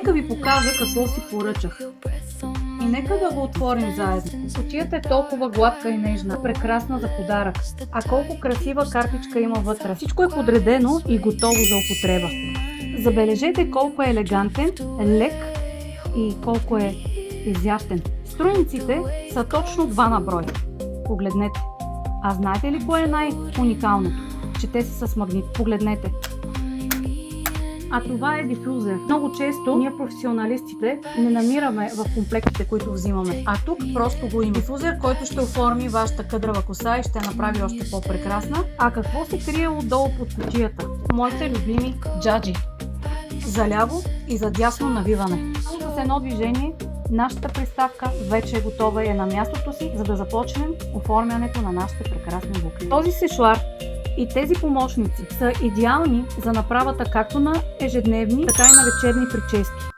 Нека ви покажа какво си поръчах. И нека да го отворим заедно. Кутията е толкова гладка и нежна, прекрасна за подарък. А колко красива картичка има вътре. Всичко е подредено и готово за употреба. Забележете колко е елегантен, лек и колко е изящен. Струйниците са точно 2 на брой. Погледнете. А знаете ли кое е най-уникалното? Че те са с магнит. Погледнете. А това е дифузер. Много често ние професионалистите не намираме в комплектите, които взимаме. А тук просто го има. Дифузер, който ще оформи вашата къдрава коса и ще я направи още по-прекрасна. А какво се крие отдолу под кутията? Моите любими джаджи. За ляво и за дясно навиване. С едно движение нашата приставка вече е готова и е на мястото си, за да започнем оформянето на нашите прекрасни букли. Този сешоар и тези помощници са идеални за направата както на ежедневни, така и на вечерни прически.